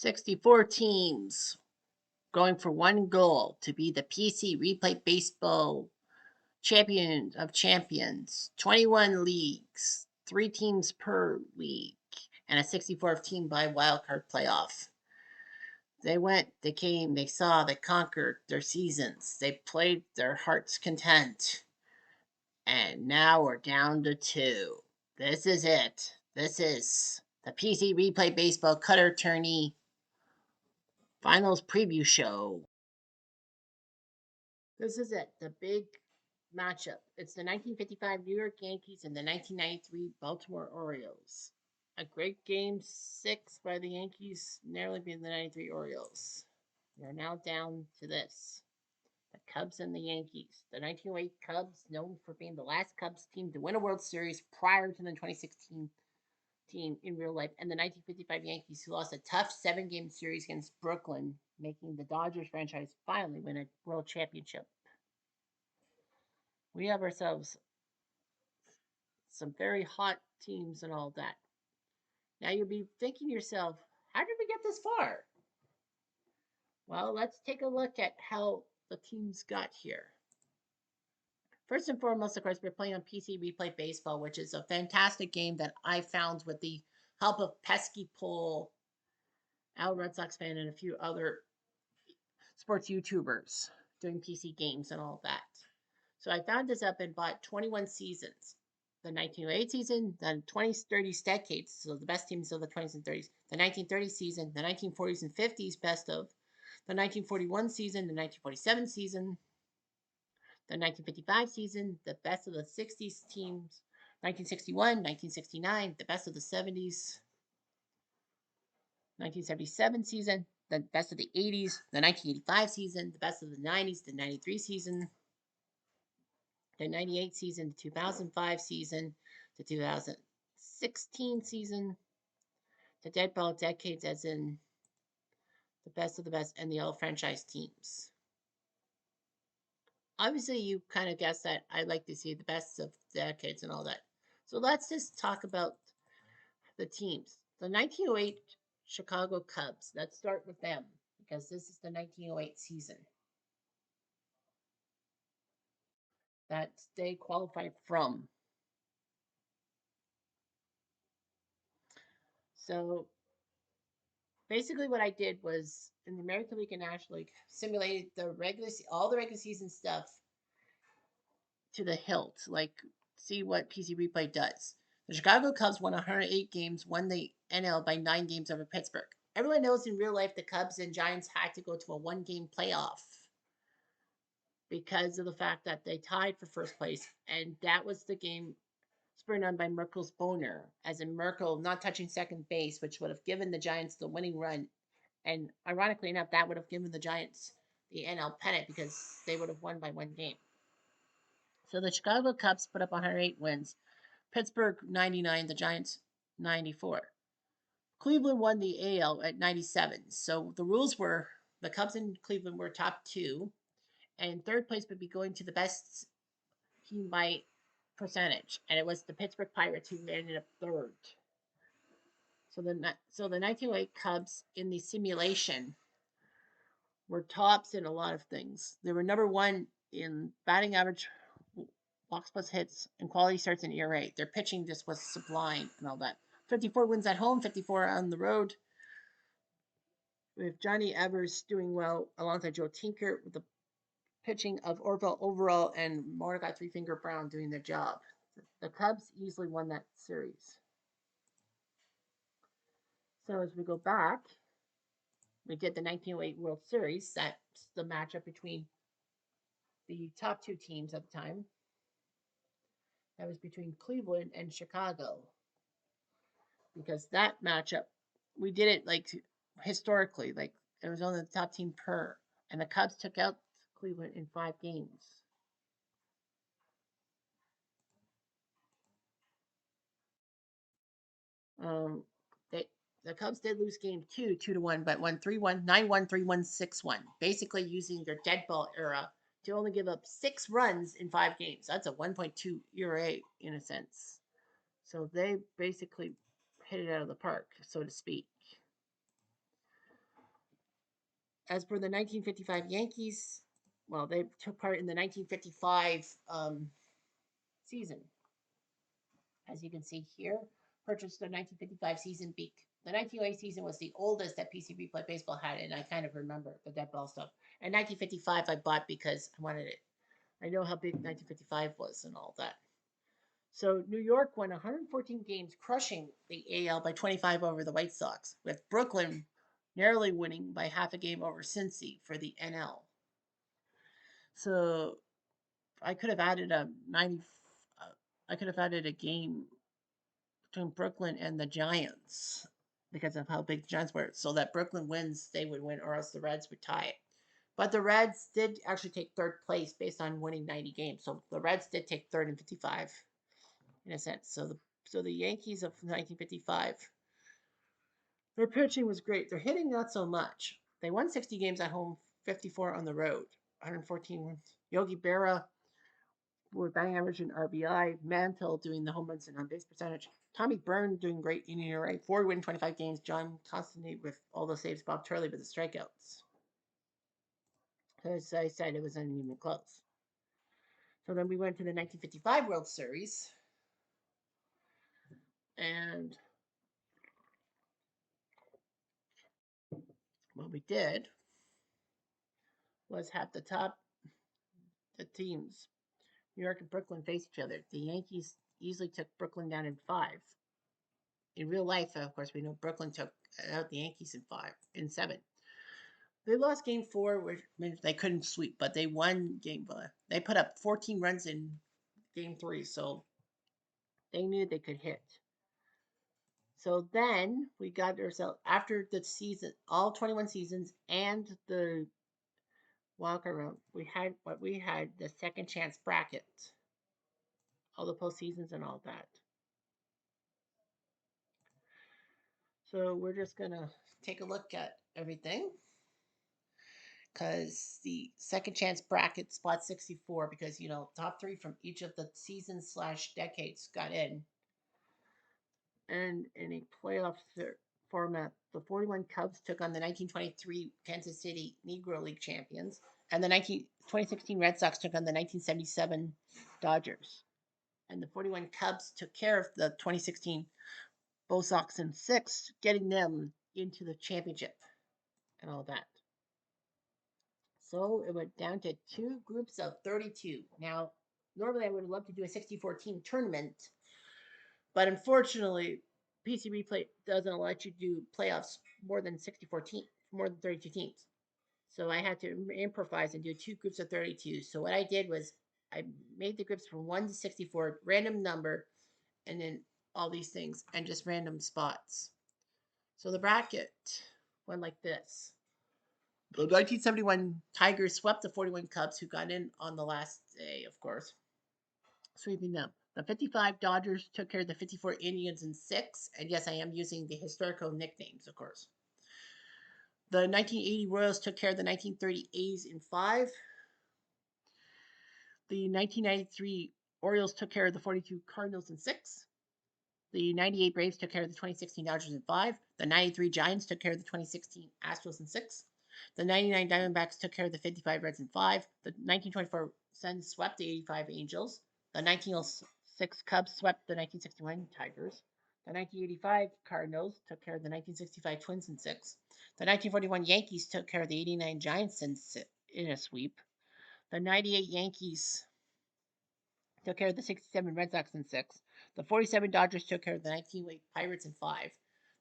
64 teams going for one goal to be the PC Replay Baseball Champion of Champions. 21 leagues, 3 teams per league, and a 64th team by wildcard playoff. They went, they came, they saw, they conquered their seasons. They played their heart's content. And now we're down to 2. This is it. This is the PC Replay Baseball Cutter Tourney Finals Preview Show. This is it, the big matchup. It's the 1955 New York Yankees and the 1993 Baltimore Orioles. A great game 6 by the Yankees, narrowly beating the 93 Orioles. We are now down to this. The Cubs and the Yankees. The 1908 Cubs, known for being the last Cubs team to win a World Series prior to the 2016 team in real life, and the 1955 Yankees, who lost a tough 7-game series against Brooklyn, making the Dodgers franchise finally win a World Championship. We have ourselves some very hot teams and all that. Now you'll be thinking to yourself, how did we get this far? Well, let's take a look at how the teams got here. First and foremost, of course, we're playing on PC Replay Baseball, which is a fantastic game that I found with the help of Pesky Pole, Al Red Sox fan, and a few other sports YouTubers doing PC games and all that. So I found this up and bought 21 seasons. The 1908 season, the 20s, 30s decades, so the best teams of the 20s and 30s, the 1930s season, the 1940s and 50s best of, the 1941 season, the 1947 season, the 1955 season, the best of the 60s teams, 1961, 1969, the best of the 70s, 1977 season, the best of the 80s, the 1985 season, the best of the 90s, the 93 season, the 98 season, the 2005 season, the 2016 season, the dead ball decades, as in the best of the best, and the all franchise teams. Obviously, you kind of guessed that I like to see the best of decades and all that. So let's just talk about the teams. The 1908 Chicago Cubs. Let's start with them because this is the 1908 season that they qualified from. So basically what I did was in the American League and National League simulated all the regular season stuff to the hilt, like see what PC Replay does. The Chicago Cubs won 108 games, won the NL by 9 games over Pittsburgh. Everyone knows in real life the Cubs and Giants had to go to a 1-game playoff because of the fact that they tied for first place, and that was the game spurred on by Merkel's boner, as in Merkel not touching second base, which would have given the Giants the winning run. And ironically enough, that would have given the Giants the NL pennant because they would have won by 1 game. So the Chicago Cubs put up 108 wins. Pittsburgh 99, the Giants 94. Cleveland won the AL at 97. So the rules were the Cubs and Cleveland were top 2, and third place would be going to the best team by percentage, and it was the Pittsburgh Pirates who ended up third. So the 1908 Cubs in the simulation were tops in a lot of things. They were number 1 in batting average, walks plus hits, and quality starts in ERA. Their pitching just was sublime and all that. 54 wins at home, 54 on the road. With Johnny Evers doing well alongside Joe Tinker, with the pitching of Orville Overall and Mordecai Three Finger Brown doing their job. The Cubs easily won that series. So as we go back, we get the 1908 World Series. That's the matchup between the top 2 teams at the time. That was between Cleveland and Chicago. Because that matchup, we did it like historically, like it was only the top team per. And the Cubs took out Cleveland in 5 games. The Cubs did lose game 2, 2-1, but won 3-1, 9-1, 3-1, 6-1. Basically using their dead ball era to only give up 6 runs in 5 games. That's a 1.2 ERA in a sense. So they basically hit it out of the park, so to speak. As per the 1955 Yankees, well, they took part in the 1955 season. As you can see here, purchased the 1955 season. The 1908 season was the oldest that PC Replay Baseball had, and I kind of remember the dead ball stuff. And 1955 I bought because I wanted it. I know how big 1955 was and all that. So New York won 114 games, crushing the AL by 25 over the White Sox, with Brooklyn narrowly winning by half a game over Cincy for the NL. So I could have added a 90. I could have added a game between Brooklyn and the Giants because of how big the Giants were. So that Brooklyn wins, they would win, or else the Reds would tie it. But the Reds did actually take third place based on winning 90 games. So the Reds did take third in 55, in a sense. So the Yankees of 1955, their pitching was great. Their hitting not so much. They won 60 games at home, 54 on the road, 114. Yogi Berra with batting average and RBI, Mantle doing the home runs and on base percentage, Tommy Byrne doing great in ERA, Ford winning 25 games, John Constantine with all the saves, Bob Turley with the strikeouts. As I said, it was not even close. So then we went to the 1955 World Series, and what we did was have the teams, New York and Brooklyn, face each other. The Yankees easily took Brooklyn down in 5. In real life, of course, we know Brooklyn took out the Yankees in 7. They lost game 4, which means they couldn't sweep, but they won game 5. They put up 14 runs in game 3, so they knew they could hit. So then we got ourselves, after the season, all 21 seasons and the wildcard round, we had the second chance bracket, all the postseasons and all that. So we're just gonna take a look at everything, because the second chance bracket spot 64, because top 3 from each of the seasons / decades got in. And in a playoff format, the 41 Cubs took on the 1923 Kansas City Negro League champions, and the 2016 Red Sox took on the 1977 Dodgers. And the 41 Cubs took care of the 2016 Bo Sox in 6, getting them into the championship and all that. So it went down to 2 groups of 32. Now, normally I would love to do a 64 team tournament, but unfortunately, PC Replay doesn't let you do playoffs more than 32 teams. So I had to improvise and do 2 groups of 32. So what I did was I made the groups from 1 to 64, random number, and then all these things, and just random spots. So the bracket went like this. The 1971 Tigers swept the 41 Cubs, who got in on the last day, of course, sweeping them. The 55 Dodgers took care of the 54 Indians in 6, and yes, I am using the historical nicknames, of course. The 1980 Royals took care of the 1930 A's in 5. The 1993 Orioles took care of the 42 Cardinals in 6. The 98 Braves took care of the 2016 Dodgers in 5. The 93 Giants took care of the 2016 Astros in 6. The 99 Diamondbacks took care of the 55 Reds in 5. The 1924 Suns swept the 85 Angels. The 1906 Cubs swept the 1961 Tigers. The 1985 Cardinals took care of the 1965 Twins in 6. The 1941 Yankees took care of the 89 Giants in a sweep. The 98 Yankees took care of the 67 Red Sox in 6. The 47 Dodgers took care of the 1908 Pirates in 5.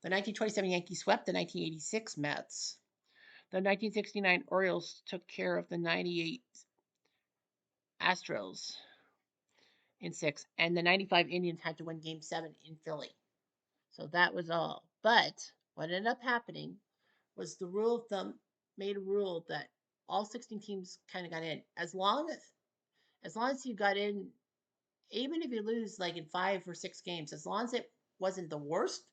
The 1927 Yankees swept the 1986 Mets. The 1969 Orioles took care of the 98 Astros in 6. And the 95 Indians had to win Game 7 in Philly. So that was all. But what ended up happening was the rule of thumb made a rule that all 16 teams kind of got in. As long as you got in, even if you lose like in 5 or 6 games, as long as it wasn't the worst,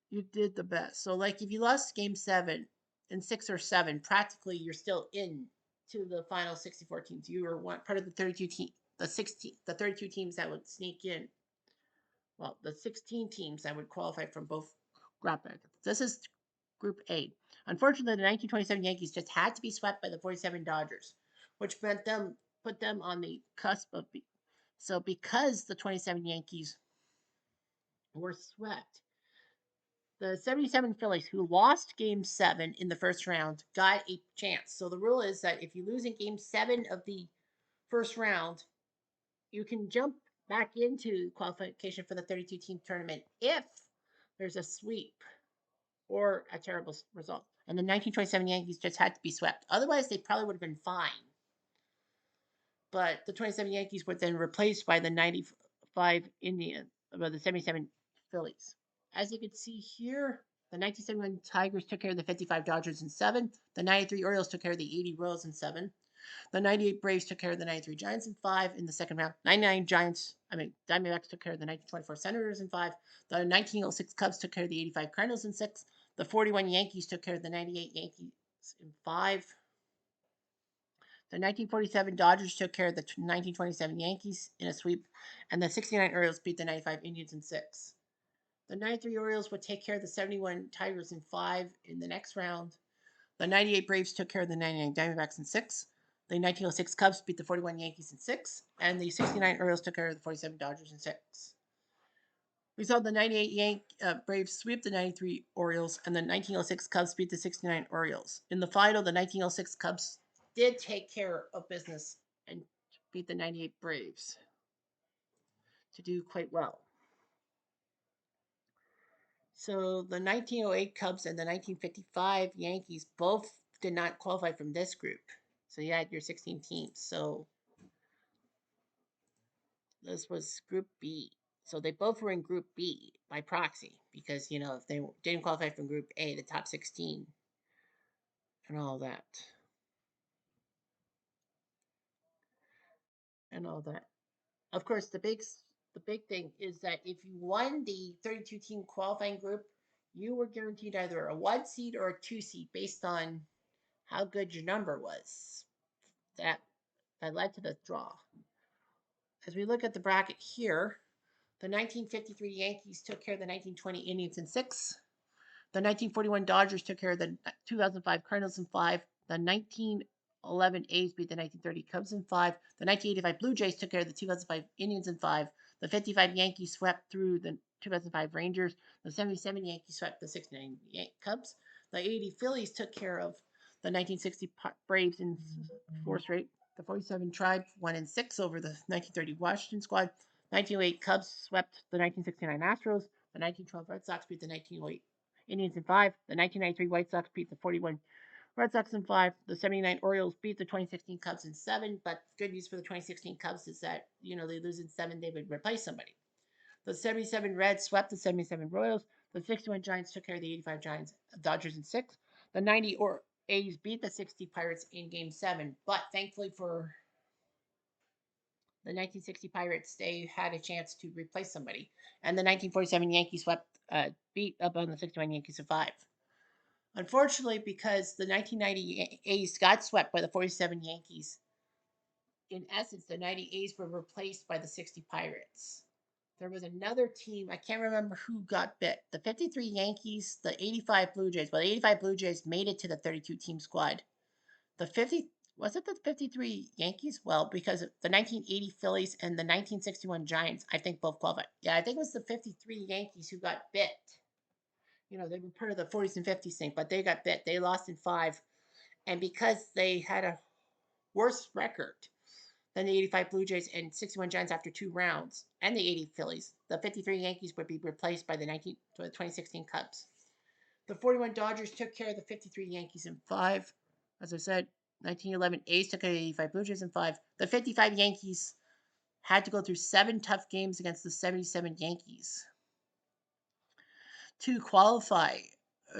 you did the best. So like if you lost game 7 in 6 or 7, practically you're still in to the final 64 teams. You were part of the 32 teams that would sneak in. Well, the 16 teams that would qualify from both brackets. This is Group A. Unfortunately, the 1927 Yankees just had to be swept by the 47 Dodgers, which put them on the cusp of. So because the 27 Yankees were swept, the 77 Phillies, who lost Game 7 in the first round, got a chance. So the rule is that if you lose in Game 7 of the first round, you can jump back into qualification for the 32 team tournament if there's a sweep or a terrible result. And the 1927 Yankees just had to be swept. Otherwise, they probably would have been fine. But the 27 Yankees were then replaced by the 95 Indians, by the 77 Phillies. As you can see here, the 1971 Tigers took care of the 55 Dodgers in 7. The 93 Orioles took care of the 80 Royals in 7. The 98 Braves took care of the 93 Giants in 5 in the second round. 99 Diamondbacks took care of the 1924 Senators in 5. The 1906 Cubs took care of the 85 Cardinals in 6. The 41 Yankees took care of the 98 Yankees in 5. The 1947 Dodgers took care of the 1927 Yankees in a sweep, and the 69 Orioles beat the 95 Indians in 6. The 93 Orioles would take care of the 71 Tigers in 5 in the next round. The 98 Braves took care of the 99 Diamondbacks in 6. The 1906 Cubs beat the 41 Yankees in 6. And the 69 Orioles took care of the 47 Dodgers in 6. We saw the 98 Braves sweep the 93 Orioles, and the 1906 Cubs beat the 69 Orioles. In the final, the 1906 Cubs did take care of business and beat the 98 Braves to do quite well. So the 1908 Cubs and the 1955 Yankees both did not qualify from this group. So you had your 16 teams. So this was Group B. So they both were in Group B by proxy because, if they didn't qualify from Group A, the top 16 and all that. And all that. Of course, the big thing is that if you won the 32 team qualifying group, you were guaranteed either a 1 seed or a 2 seed based on how good your number was. That that led to the draw. As we look at the bracket here, the 1953 Yankees took care of the 1920 Indians in 6. The 1941 Dodgers took care of the 2005 Cardinals in 5. The 1911 A's beat the 1930 Cubs in 5. The 1985 Blue Jays took care of the 2005 Indians in 5. The 55 Yankees swept through the 2005 Rangers. The 77 Yankees swept the 69 Cubs. The 80 Phillies took care of the 1960 Braves in 4 straight. The 47 Tribe won in 6 over the 1930 Washington squad. 1908 Cubs swept the 1969 Astros. The 1912 Red Sox beat the 1908 Indians in 5. The 1993 White Sox beat the 41 Red Sox in 5. The 79 Orioles beat the 2016 Cubs in 7. But good news for the 2016 Cubs is that, they lose in 7, they would replace somebody. The 77 Reds swept the 77 Royals. The 61 Giants took care of the 85 Dodgers in 6. The 90 A's beat the 60 Pirates in Game 7. But thankfully for the 1960 Pirates, they had a chance to replace somebody. And the 1947 Yankees beat up on the 61 Yankees in 5. Unfortunately, because the 1990 A's got swept by the 47 Yankees, in essence, the 90 A's were replaced by the 60 Pirates. There was another team, I can't remember who got bit. The 53 Yankees, the 85 Blue Jays. Well, the 85 Blue Jays made it to the 32 team squad. The 50, was it the 53 Yankees? Well, because the 1980 Phillies and the 1961 Giants, I think both qualified. Yeah, I think it was the 53 Yankees who got bit. They were part of the 40s and 50s thing, but they got bit. They lost in 5. And because they had a worse record than the 85 Blue Jays and 61 Giants after 2 rounds, and the 80 Phillies, the 53 Yankees would be replaced by the 2016 Cubs. The 41 Dodgers took care of the 53 Yankees in 5. As I said, 1911 A's took care of the 85 Blue Jays in 5. The 55 Yankees had to go through 7 tough games against the 77 Yankees to qualify,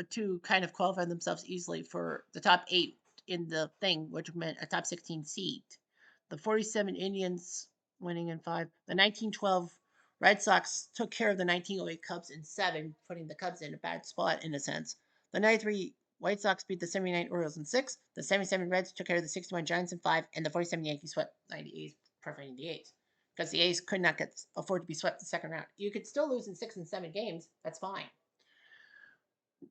to kind of qualify themselves easily for the top 8 in the thing, which meant a top 16 seed. The 47 Indians winning in 5. The 1912 Red Sox took care of the 1908 Cubs in 7, putting the Cubs in a bad spot in a sense. The 93 White Sox beat the 79 Orioles in 6. The 77 Reds took care of the 61 Giants in 5, and the 47 Yankees swept 90 A's, preferring the A's. Because the A's could not afford to be swept the second round. You could still lose in 6 and 7 games. That's fine.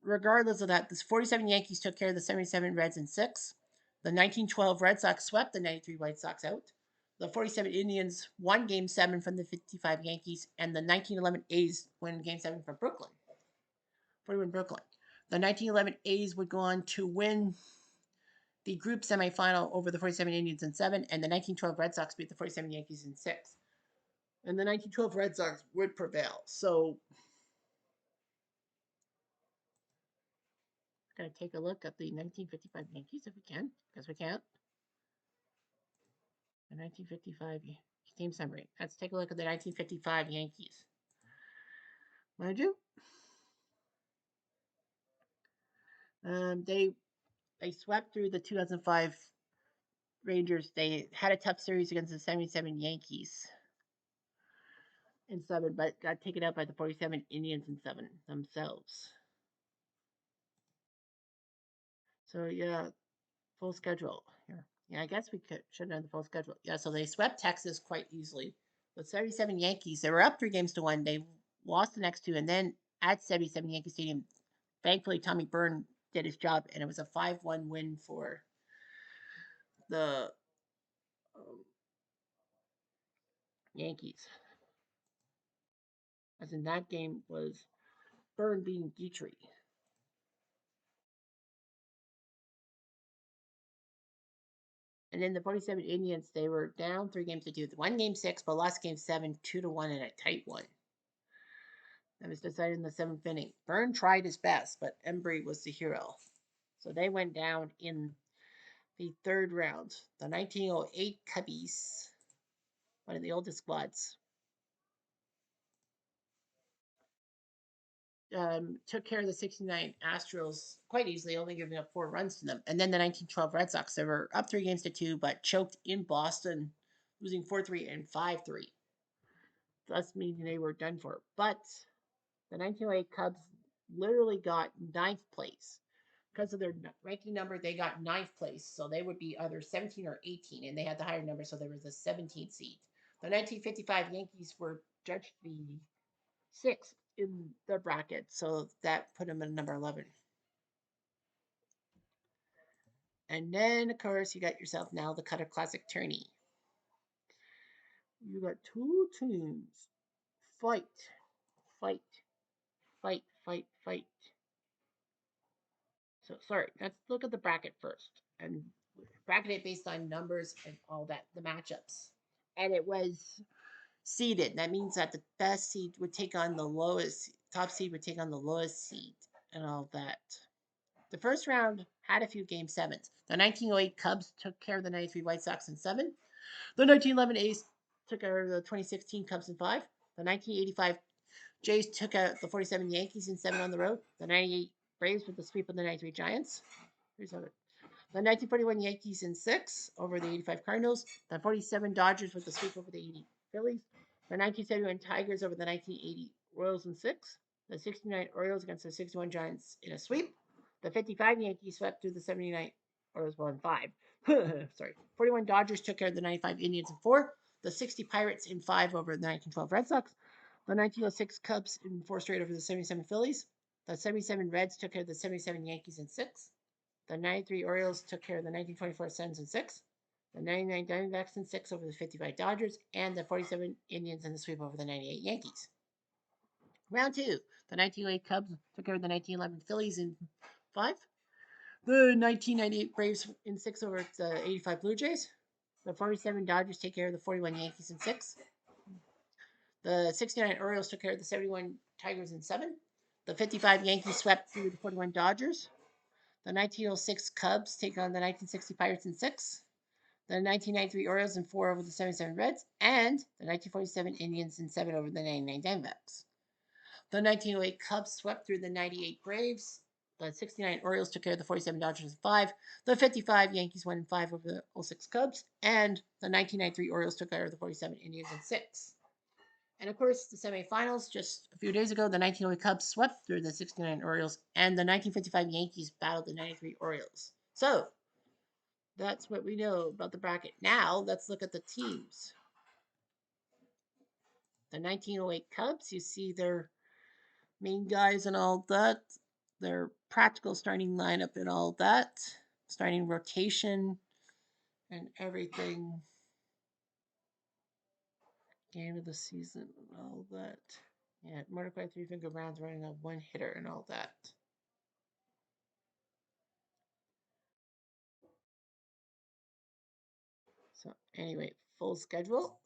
regardless of that, the 47 Yankees took care of the 77 Reds in six. The 1912 Red Sox swept the 93 White Sox out. The 47 Indians won Game 7 from the 55 Yankees, and the 1911 A's win Game 7 from Brooklyn. 41 Brooklyn. The 1911 A's would go on to win the group semifinal over the 47 Indians in seven, and the 1912 Red Sox beat the 47 Yankees in six. And the 1912 Red Sox would prevail. So, going to take a look at the 1955 Yankees if we can, because we can't. The 1955 team summary. Let's take a look at the 1955 Yankees. Mind you, they swept through the 2005 Rangers. They had a tough series against the 77 Yankees in seven, but got taken out by the 47 Indians in seven themselves. So yeah, full schedule here. Yeah, I guess we should have done the full schedule. Yeah, so they swept Texas quite easily. With 77 Yankees, they were up 3 games to 1. They lost the next two, and then at 77 Yankee Stadium, thankfully Tommy Byrne did his job, and it was a 5-1 win for the Yankees. As in that game was Byrne beating Dietrich. And then the 47 Indians, they were down 3 games to 2. Won game 6, but lost game 7, 2-1 in a tight one. That was decided in the seventh inning. Byrne tried his best, but Embry was the hero. So they went down in the third round. The 1908 Cubbies, one of the oldest squads, took care of the 69 Astros quite easily, only giving up 4 runs to them. And then the 1912 Red Sox, they were up 3 games to 2, but choked in Boston, losing 4-3 and 5-3. Thus meaning they were done for. But the 1908 Cubs literally got ninth place. Because of their ranking number, they got ninth place. So they would be either 17 or 18, and they had the higher number, so there was a 17th seed. The 1955 Yankees were judged to be sixth in the bracket, so that put them at number 11. And then, of course, you got yourself now the Cutter Classic Tourney. You got two teams. Fight, fight, fight, fight, fight. So, sorry, let's look at the bracket first. And bracket it based on numbers and all that, the matchups. And it was seeded. That means that the best seed would take on the lowest, top seed would take on the lowest seed and all that. The first round had a few game sevens. The 1908 Cubs took care of the 93 White Sox in seven. The 1911 A's took care of the 2016 Cubs in five. The 1985 Jays took out the 47 Yankees in seven on the road. The 98 Braves with the sweep of the 93 Giants. Here's it. The 1941 Yankees in six over the 85 Cardinals. The 47 Dodgers with the sweep over the 80 Phillies. The 1971 Tigers over the 1980 Royals in six. The 69 Orioles against the 61 Giants in a sweep. The 55 Yankees swept through the 79 Orioles in five. Sorry. 41 Dodgers took care of the 95 Indians in four. The 60 Pirates in five over the 1912 Red Sox. The 1906 Cubs in four straight over the 77 Phillies. The 77 Reds took care of the 77 Yankees in six. The 93 Orioles took care of the 1924 Suns in six. The 99 Diamondbacks in six over the 55 Dodgers. And the 47 Indians in the sweep over the 98 Yankees. Round two. The 1908 Cubs took care of the 1911 Phillies in five. The 1998 Braves in six over the 85 Blue Jays. The 47 Dodgers take care of the 41 Yankees in six. The 69 Orioles took care of the 71 Tigers in seven. The 55 Yankees swept through the 41 Dodgers. The 1906 Cubs take on the 1960 Pirates in six. The 1993 Orioles in four over the 77 Reds. And the 1947 Indians in seven over the 99 Diamondbacks. The 1908 Cubs swept through the 98 Braves. The 69 Orioles took care of the 47 Dodgers in five. The 55 Yankees won in five over the 06 Cubs. And the 1993 Orioles took care of the 47 Indians in six. And of course, the semifinals just a few days ago, the 1908 Cubs swept through the 69 Orioles, and the 1955 Yankees battled the 93 Orioles. So that's what we know about the bracket. Now let's look at the teams. The 1908 Cubs, you see their main guys and all that. their practical starting lineup and all that, starting rotation and everything, game of the season and all that. Yeah, Mordecai three finger rounds running a one hitter and all that. So anyway, full schedule.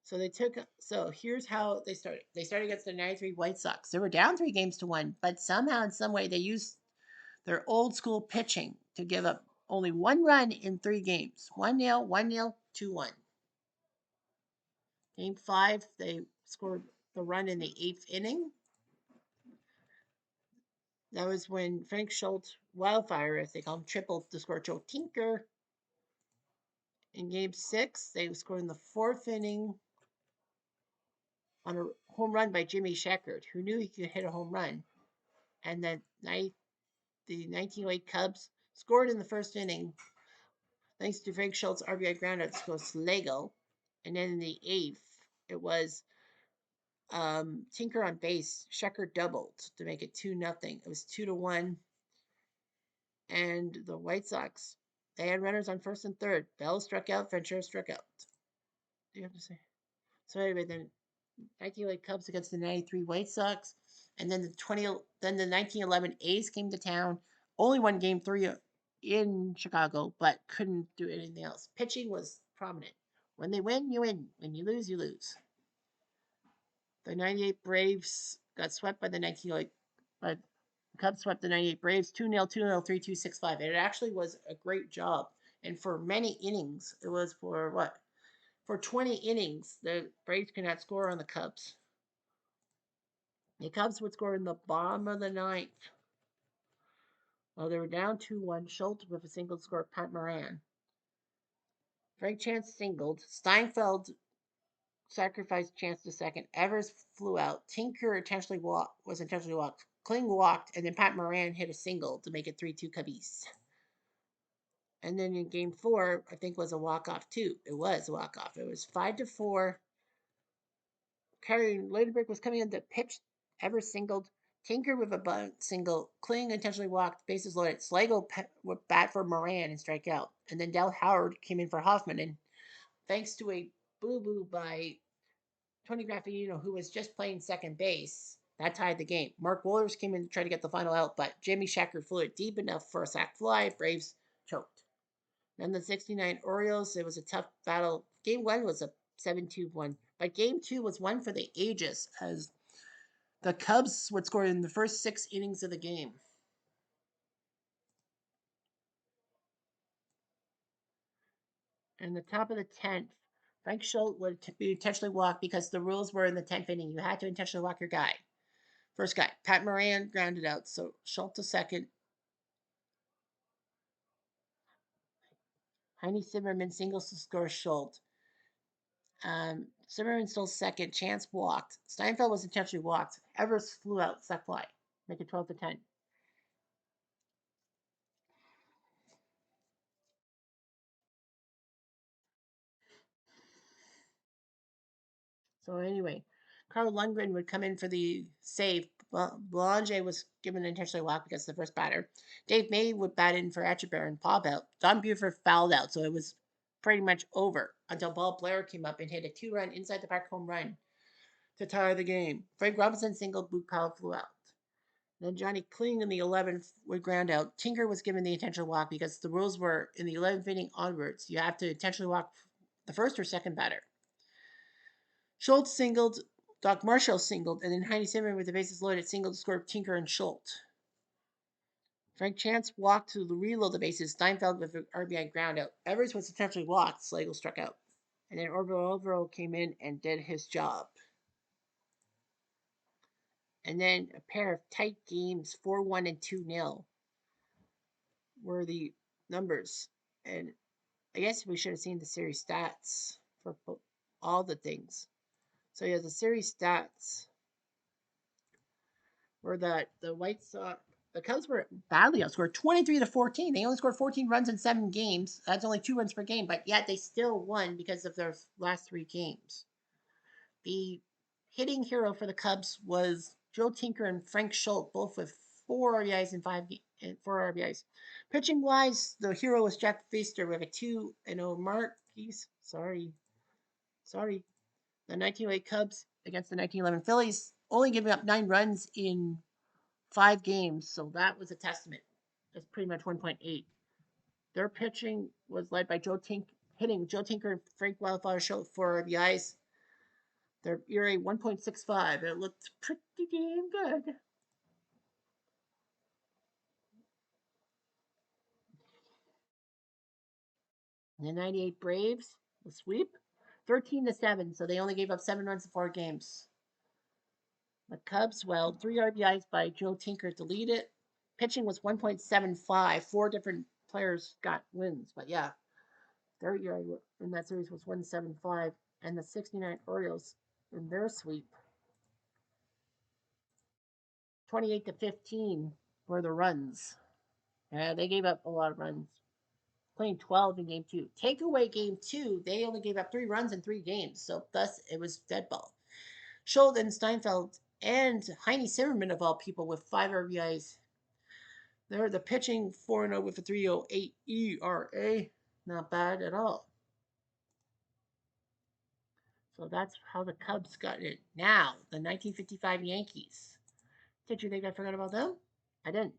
So here's how they started. They started against the 93 White Sox. They were down 3 games to 1, but somehow in some way they used their old school pitching to give up only 1 run in 3 games. 1-0, 1-0, 2-1. Game 5, they scored the run in the 8th inning. That was when Frank Schultz, Wildfire, as they call him, tripled to score Joe Tinker. In game 6, they scored in the 4th inning on a home run by Jimmy Sheckard, who knew he could hit a home run. And then the 1908 Cubs scored in the 1st inning thanks to Frank Schultz RBI groundout to Slagle. And then in the 8th, it was Tinker on base. Sheckard doubled to make it 2-0. It was 2-1. And the White Sox, they had runners on first and third. Bell struck out. Ventura struck out. What do you have to say? So anyway, then 1908 Cubs against the 93 White Sox, and then the 1911 A's came to town. Only won Game 3 in Chicago, but couldn't do anything else. Pitching was prominent. When they win, you win. When you lose, you lose. The 98 Braves got swept by the 1908. But Cubs swept the 98 Braves 2-0, 2-0, 3-2, 6-5. It actually was a great job. And for many innings, it was for what? For 20 innings, the Braves could not score on the Cubs. The Cubs would score in the bottom of the ninth. Well, they were down 2-1. Schultz with a single score, Pat Moran. Frank Chance singled. Steinfeld sacrificed Chance to second. Evers flew out. Tinker was intentionally walked. Kling walked, and then Pat Moran hit a single to make it 3-2 Cubbies. And then in game 4, I think was a walk-off too. It was a walk-off. It was 5-4. Carrie Ladenburg was coming in to pitch. Evers singled. Tinker with a bunt single. Kling intentionally walked. Bases loaded. Slagle would bat for Moran and strike out. And then Del Howard came in for Hoffman. And thanks to a boo-boo by Tony Graffiano, who was just playing second base, that tied the game. Mark Wohlers came in to try to get the final out, but Jimmy Sheckard flew it deep enough for a sac fly. Braves choked. Then the 69 Orioles, it was a tough battle. Game 1 was a 7-2 one, but game 2 was one for the ages as the Cubs would score in the first 6 innings of the game. In the top of the 10th, Frank Schultz would be intentionally walked because the rules were in the 10th inning. You had to intentionally walk your guy. First guy, Pat Moran grounded out, so Schultz to second. Heine Zimmerman singles to score Schultz. Zimmerman still second. Chance walked. Steinfeld was intentionally walked. Evers flew out, sac fly. Make it 12-10. So anyway, Carl Lundgren would come in for the save. Belanger was given an intentionally walk because the first batter. Dave May would bat in for Etchebarren and pop out. Don Buford fouled out, so it was pretty much over until Paul Blair came up and hit a 2-run inside the park home run to tie the game. Frank Robinson singled, Boot Powell flew out. Then Johnny Kling in the 11th would ground out. Tinker was given the intentional walk because the rules were in the 11th inning onwards. You have to intentionally walk the first or second batter. Schultz singled, Doc Marshall singled, and then Heine Zimmerman with the bases loaded singled to score Tinker and Schultz. Frank Chance walked to reload the bases. Steinfeld with an RBI groundout. Evers was intentionally walked. Slagle struck out. And then Orville came in and did his job. And then a pair of tight games, 4-1 and 2-0, were the numbers. And I guess we should have seen the series stats for all the things. So yeah, the series stats were that the White Sox, the Cubs were badly outscored 23-14. They only scored 14 runs in 7 games. That's only 2 runs per game, but yet they still won because of their last 3 games. The hitting hero for the Cubs was Joe Tinker and Frank Schultz, both with 4 RBIs in 4 RBIs. Pitching wise, the hero was Jack Feaster with a 2-0 mark. Sorry. The 1908 Cubs against the 1911 Phillies, only giving up 9 runs in 5 games. So that was a testament. That's pretty much 1.8. Their pitching was led by hitting Joe Tinker and Frank Wildfire showed 4 RBIs. Their ERA 1.65. It looked pretty damn good. The 98 Braves, the sweep, 13-7. So they only gave up 7 runs in 4 games. The Cubs, well, 3 RBIs by Joe Tinker to lead it. Pitching was 1.75. 4 different players got wins, but yeah, their ERA in that series was 1.75, and the 69 Orioles in their sweep, 28-15 were the runs. Yeah, they gave up a lot of runs, playing 12 in game 2. Take away game 2, they only gave up 3 runs in 3 games, so thus it was dead ball. Schultz, Steinfeld, and Heine Zimmerman, of all people, with 5 RBIs. They're the pitching 4-0 with a 3.08 ERA. Not bad at all. So that's how the Cubs got it. Now, the 1955 Yankees. Did you think I forgot about them? I didn't.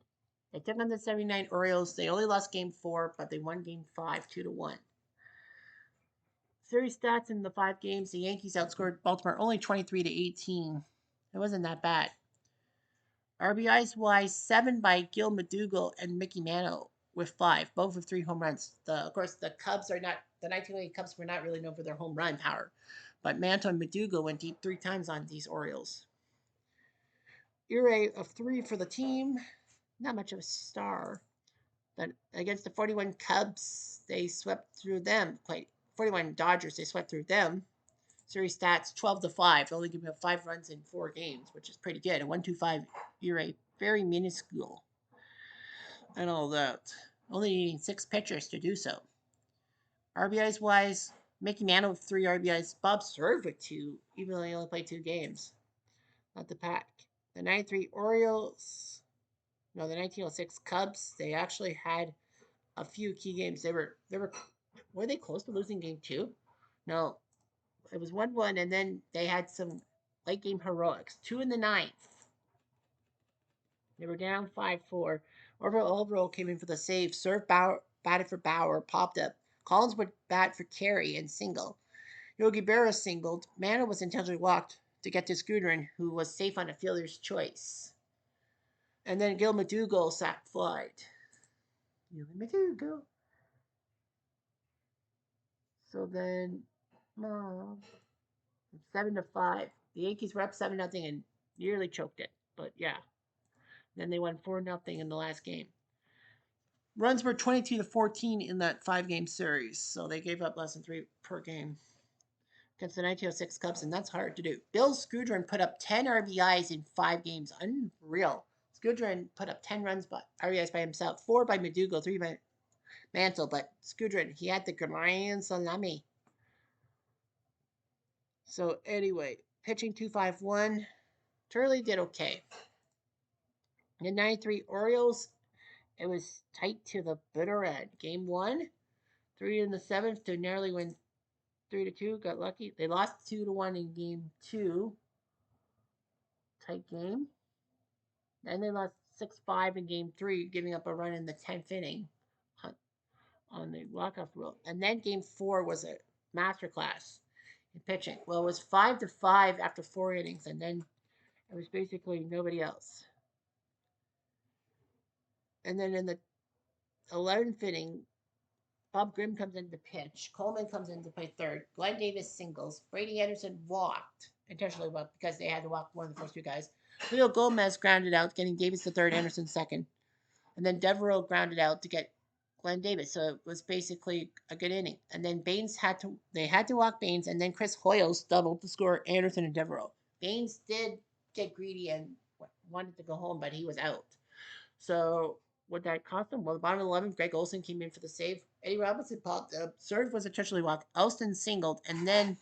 They took on the 79 Orioles. They only lost game 4, but they won game 5, 2-1. Series stats in the 5 games, the Yankees outscored Baltimore only 23-18. It wasn't that bad. RBIs wise, 7 by Gil McDougall and Mickey Mantle with 5, both with 3 home runs. Of course, the 1980 Cubs were not really known for their home run power, but Mantle and McDougall went deep 3 times on these Orioles. ERA of 3 for the team, not much of a star. But against the 41 Cubs, they swept through them. 41 Dodgers, they swept through them. Series stats 12-5, only giving up 5 runs in 4 games, which is pretty good. A 1.25 ERA, very minuscule, and all that. Only needing 6 pitchers to do so. RBIs wise, Mickey Mantle with 3 RBIs, Bob Served with 2, even though he only played 2 games. Not the pack. The 93 Orioles, no, the 1906 Cubs, they actually had a few key games. Were they close to losing game 2? No, it was 1-1, and then they had some late game heroics. 2 in the 9th. They were down 5-4. Overall came in for the save. Serve batted for Bauer, popped up. Collins would bat for Carey and single. Yogi Berra singled. Mantle was intentionally walked to get to Scudrin, who was safe on a fielder's choice. And then Gil McDougall sacked flied. Gil McDougall. So then, 7-5. The Yankees were up 7-0 and nearly choked it. But yeah. Then they won 4-0 in the last game. Runs were 22-14 in that 5-game series, so they gave up less than 3 per game against the 1906 Cubs, and that's hard to do. Bill Scudrin put up 10 RBIs in 5 games. Unreal. Scudrin put up 10 RBIs by himself, 4 by McDougall, 3 by Mantle, but Scudrin, he had the grand salami. So anyway, pitching 251, Turley did okay. The 93 Orioles, it was tight to the bitter end. Game 1, 3 in the 7th to narrowly win 3-2. Got lucky. They lost 2-1 in game 2. Tight game. Then they lost 6-5 in game 3, giving up a run in the 10th inning on the walk-off rule. And then game 4 was a masterclass in pitching. Well, it was 5-5 after 4 innings, and then it was basically nobody else. And then in the 11th inning, Bob Grimm comes in to pitch. Coleman comes in to play third. Glenn Davis singles. Brady Anderson intentionally walked because they had to walk one of the first 2 guys. Leo Gomez grounded out, getting Davis the third, Anderson second. And then Devereaux grounded out to get Glenn Davis. So it was basically a good inning. And then they had to walk Baines, and then Chris Hoyles doubled to score Anderson and Devereaux. Baines did get greedy and wanted to go home, but he was out. So what that cost him? Well, the bottom of the 11th, Greg Olson came in for the save. Eddie Robinson popped up. Third was intentionally walked. Elston singled, and then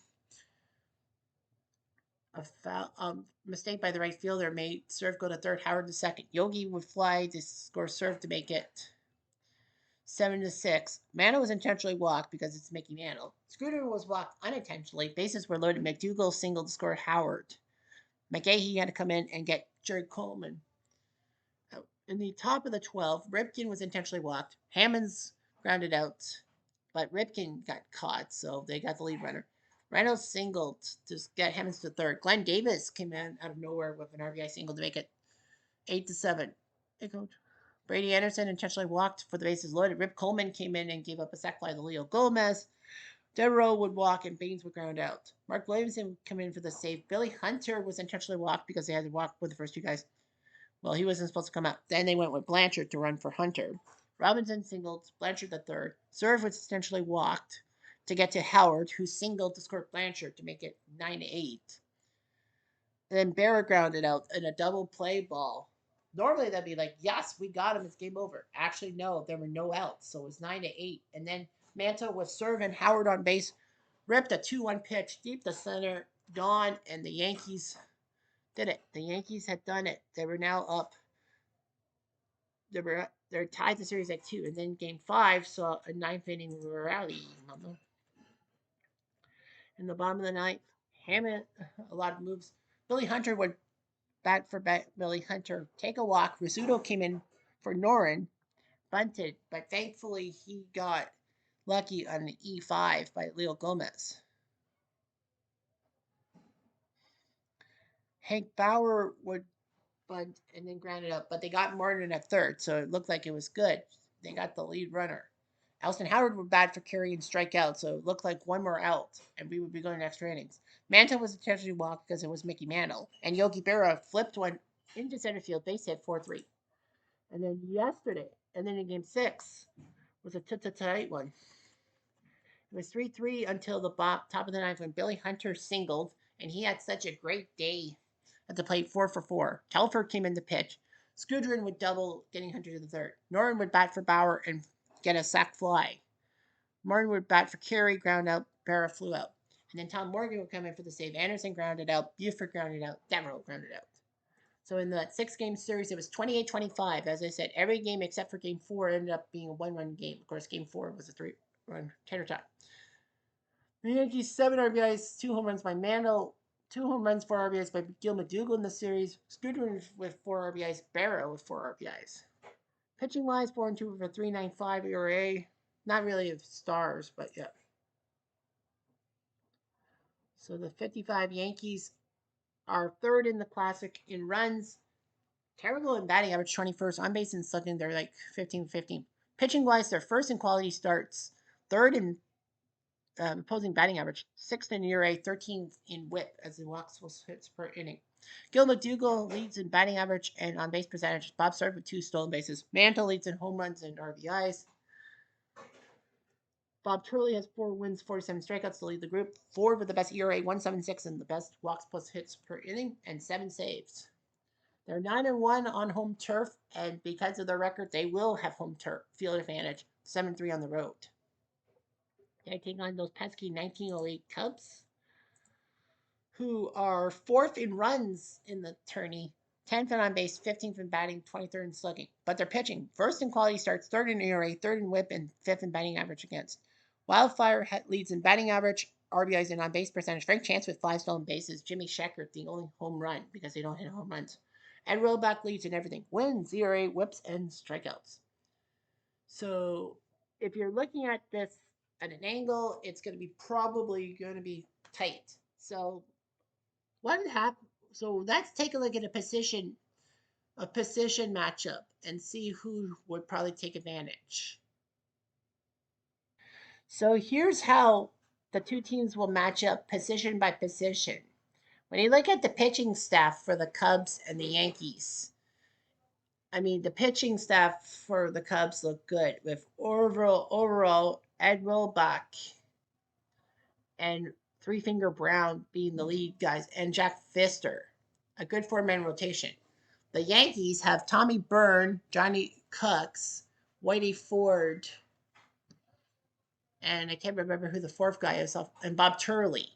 A foul mistake by the right fielder made serve go to third. Howard to second. Yogi would fly to score serve to make it 7-6. Mantle was intentionally walked because it's Mickey Mantle. Scooter was walked unintentionally. Bases were loaded. McDougal singled to score Howard. McGahee had to come in and get Jared Coleman. In the top of the 12, Ripken was intentionally walked. Hammonds grounded out, but Ripken got caught, so they got the lead runner. Reynolds singled to get Hammonds to third. Glenn Davis came in out of nowhere with an RBI single to make it 8-7. Hey, coach. Brady Anderson intentionally walked for the bases loaded. Rip Coleman came in and gave up a sac fly to Leo Gomez. Devereaux would walk and Baines would ground out. Mark Williamson would come in for the save. Billy Hunter was intentionally walked because they had to walk with the first two guys. Well, he wasn't supposed to come out. Then they went with Blanchard to run for Hunter. Robinson singled, Blanchard the third. Serve was essentially walked to get to Howard, who singled to score Blanchard to make it 9-8. And then Barra grounded out in a double play ball. Normally that'd be like, yes, we got him, it's game over. Actually, no, there were no outs, so it was 9-8. And then Manto was serving Howard on base, ripped a 2-1 pitch deep to center, gone, and the Yankees did it. The Yankees had done it. They were now up. They're tied the series at 2, and then Game 5 saw a ninth inning rally. In the bottom of the ninth, Hammond a lot of moves. Billy Hunter would bat for Billy Hunter. Take a walk. Rizzuto came in for Noren, bunted, but thankfully he got lucky on the E5 by Leo Gomez. Hank Bauer would bunt and then grounded up, but they got Martin at third, so it looked like it was good. They got the lead runner. Alston Howard would bat for carry and strike out, so it looked like one more out, and we would be going to extra innings. Manta was intentionally walked because it was Mickey Mantle, and Yogi Berra flipped one into center field, base hit 4-3. And then in game 6 was a tight one. It was 3-3 until the top of the ninth when Billy Hunter singled, and he had such a great day at the plate, 4-for-4. Telford came in to pitch. Scudrin would double, getting Hunter to the third. Noren would bat for Bauer and get a sac fly. Martin would bat for carry, ground out. Barra flew out. And then Tom Morgan would come in for the save. Anderson grounded out. Buford grounded out. Devereaux grounded out. So in the 6-game series, it was 28-25. As I said, every game except for Game 4 ended up being a 1-run game. Of course, Game 4 was a 3-run tenor tie. The Yankees 7 RBIs, 2 home runs by Mantle, 2 home runs, 4 RBIs by Gil McDougal in the series. Scudrin with 4 RBIs, Barra with 4 RBIs. Pitching wise, 4-2 with a 3.95 ERA. Not really of stars, but yeah. So the 55 Yankees are third in the Classic in runs. Terrible in batting average, 21st. On base and slugging, they're like 15-15. Pitching wise, they're first in quality starts, third in opposing batting average, 6th in ERA, 13th in WHIP as the walks plus hits per inning. Gil McDougal leads in batting average and on base percentage. Bob started with 2 stolen bases. Mantle leads in home runs and RBIs. Bob Turley has 4 wins, 47 strikeouts to lead the group. Ford with the best ERA, 1.76, and the best walks plus hits per inning, and 7 saves. They're 9-1 on home turf, and because of their record, they will have home turf field advantage, 7-3 on the road. They take on those pesky 1908 Cubs, who are 4th in runs in the tourney, 10th in on base, 15th in batting, 23rd in slugging. But they're pitching. 1st in quality starts, 3rd in ERA, 3rd in WHIP, and 5th in batting average against. Wildfire leads in batting average, RBIs, and on base percentage. Frank Chance with 5 stolen bases. Jimmy Sheckert, the only home run because they don't hit home runs. Ed Rollback leads in everything. Wins, ERA, whips, and strikeouts. So if you're looking at this at an angle, it's probably going to be tight. So what happened? So let's take a look at a position matchup and see who would probably take advantage. So here's how the two teams will match up position by position. When you look at the pitching staff for the Cubs and the Yankees, the pitching staff for the Cubs look good with overall Ed Rollback and Three Finger Brown being the lead guys, and Jack Pfister, a good 4-man rotation. The Yankees have Tommy Byrne, Johnny Cooks, Whitey Ford, and I can't remember who the 4th guy is, and Bob Turley.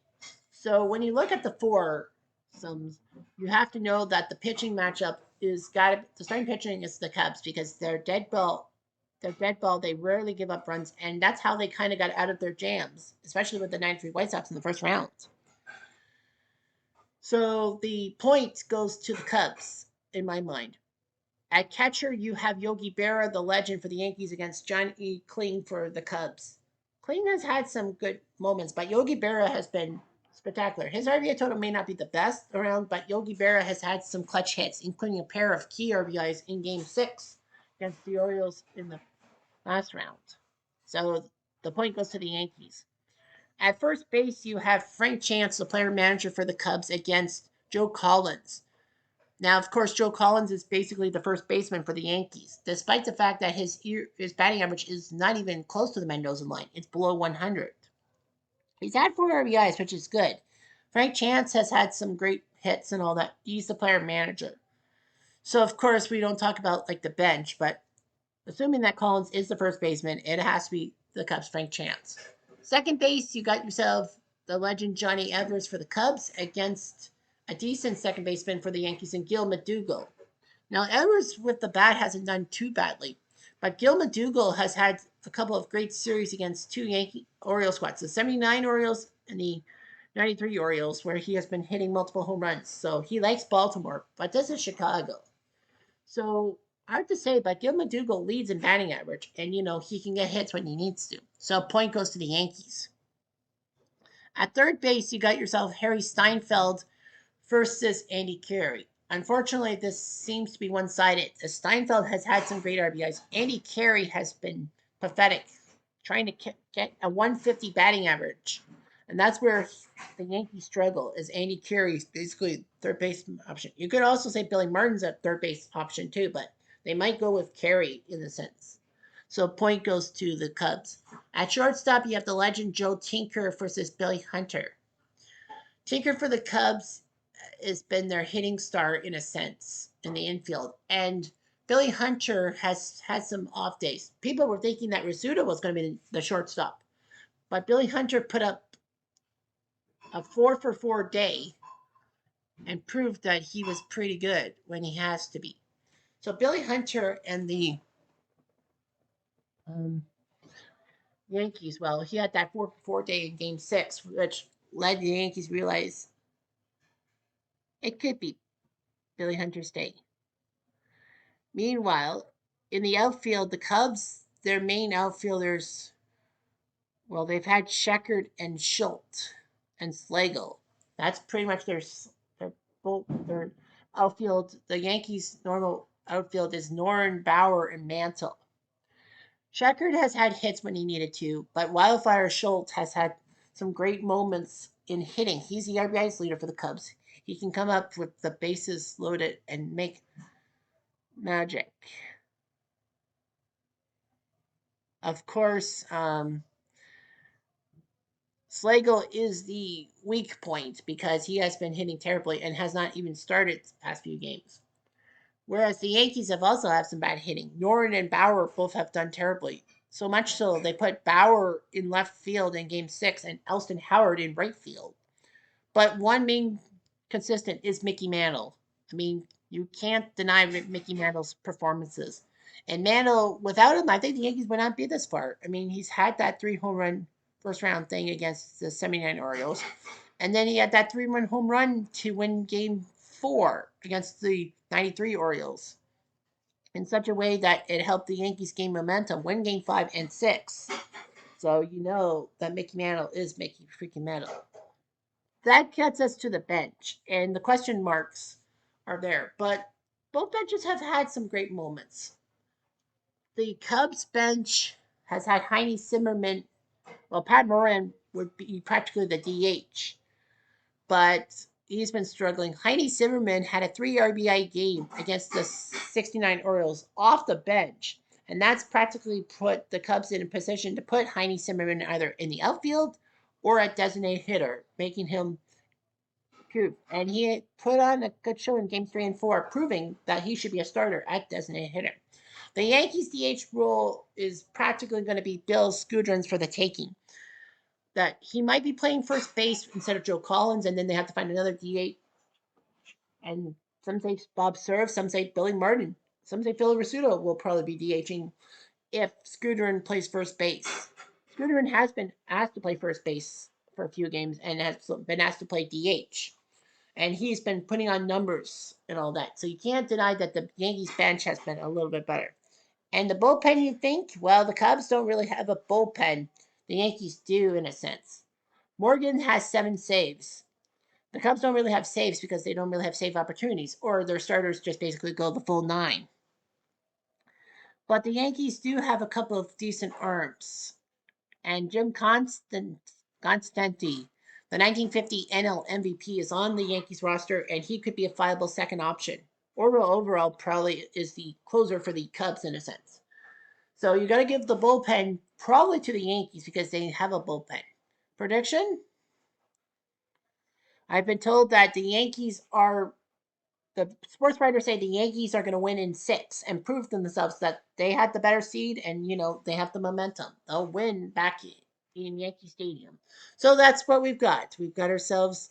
So when you look at the 4, some. You have to know that the pitching matchup is got the starting pitching is the Cubs because they're dead ball. They're dead ball. They rarely give up runs, and that's how they kind of got out of their jams, especially with the 93 White Sox in the first round. So the point goes to the Cubs in my mind. At catcher, you have Yogi Berra, the legend for the Yankees, against Johnny Kling for the Cubs. Kling has had some good moments, but Yogi Berra has been spectacular. His RBI total may not be the best around, but Yogi Berra has had some clutch hits, including a pair of key RBIs in Game 6 against the Orioles in the last round. So the point goes to the Yankees. At first base, you have Frank Chance, the player manager for the Cubs, against Joe Collins. Now, of course, Joe Collins is basically the first baseman for the Yankees, despite the fact that his batting average is not even close to the Mendoza line. It's below 100. He's had 4 RBIs, which is good. Frank Chance has had some great hits and all that. He's the player manager. So, of course, we don't talk about like the bench, but assuming that Collins is the first baseman, it has to be the Cubs' Frank Chance. Second base, you got yourself the legend Johnny Evers for the Cubs against a decent second baseman for the Yankees and Gil Madrigal. Now, Evers with the bat hasn't done too badly, but Gil Madrigal has had a couple of great series against two Yankee Orioles squads, the 79 Orioles and the 93 Orioles, where he has been hitting multiple home runs. So he likes Baltimore, but this is Chicago. So hard to say, but Gil Madrigal leads in batting average, and he can get hits when he needs to. So point goes to the Yankees. At third base, you got yourself Harry Steinfeld versus Andy Carey. Unfortunately, this seems to be one-sided, as Steinfeld has had some great RBIs. Andy Carey has been pathetic, trying to get a 150 batting average. And that's where the Yankees struggle, is Andy Carey's basically third base option. You could also say Billy Martin's a third base option too, but they might go with Carey in a sense. So point goes to the Cubs. At shortstop, you have the legend Joe Tinker versus Billy Hunter. Tinker for the Cubs has been their hitting star in a sense in the infield. And Billy Hunter has had some off days. People were thinking that Rizzuto was going to be the shortstop. But Billy Hunter put up a 4-for-4 day and proved that he was pretty good when he has to be. So Billy Hunter and the um, Yankees, well, he had that 4-for-4 day in Game 6, which led the Yankees to realize it could be Billy Hunter's day. Meanwhile, in the outfield, the Cubs, their main outfielders, well, they've had Sheckard and Schultz and Slagle. That's pretty much their outfield. The Yankees' normal outfield is Noren, Bauer, and Mantle. Sheckard has had hits when he needed to, but Wildfire Schultz has had some great moments in hitting. He's the RBI's leader for the Cubs. He can come up with the bases loaded and make magic. Of course, Slagle is the weak point because he has been hitting terribly and has not even started the past few games. Whereas the Yankees have also had some bad hitting. Noren and Bauer both have done terribly. So much so they put Bauer in left field in Game 6 and Elston Howard in right field. But one main consistent is Mickey Mantle. I mean, you can't deny Mickey Mantle's performances. And Mantle, without him, I think the Yankees would not be this far. I mean, he's had that 3 home run first round thing against the 79 Orioles. And then he had that 3-run home run to win Game 4 against the 93 Orioles in such a way that it helped the Yankees gain momentum, win Game 5 and 6. So you know that Mickey Mantle is Mickey freaking Mantle. That gets us to the bench, and the question marks are there. But both benches have had some great moments. The Cubs bench has had Heine Zimmerman. Well, Pat Moran would be practically the DH, but he's been struggling. Heine Zimmerman had a 3 RBI game against the 69 Orioles off the bench, and that's practically put the Cubs in a position to put Heine Zimmerman either in the outfield or at designated hitter, making him prove. And he put on a good show in Game 3 and 4, proving that he should be a starter at designated hitter. The Yankees DH role is practically going to be Bill Skudrins for the taking. That he might be playing first base instead of Joe Collins, and then they have to find another DH And some say Bob Serve, some say Billy Martin, some say Phil Rizzuto will probably be DHing if Scooterin plays first base. Scooterin has been asked to play first base for a few games and has been asked to play DH. And he's been putting on numbers and all that. So you can't deny that the Yankees bench has been a little bit better. And the bullpen, you think? Well, the Cubs don't really have a bullpen. The Yankees do, in a sense. Morgan has 7 saves. The Cubs don't really have saves because they don't really have save opportunities, or their starters just basically go the full 9. But the Yankees do have a couple of decent arms. And Jim Constanti, the 1950 NL MVP, is on the Yankees roster, and he could be a viable second option. Orville overall probably is the closer for the Cubs in a sense. So you got to give the bullpen probably to the Yankees because they have a bullpen. Prediction? I've been told that the Yankees are the sports writers say the Yankees are going to win in 6 and prove to themselves that they had the better seed and they have the momentum. They'll win back in Yankee Stadium. So that's what we've got. We've got ourselves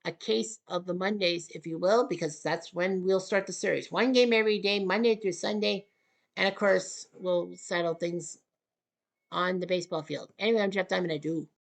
a case of the Mondays, if you will, because that's when we'll start the series. One game every day, Monday through Sunday, and of course we'll settle things on the baseball field. Anyway, I'm Jeff Diamond. I do.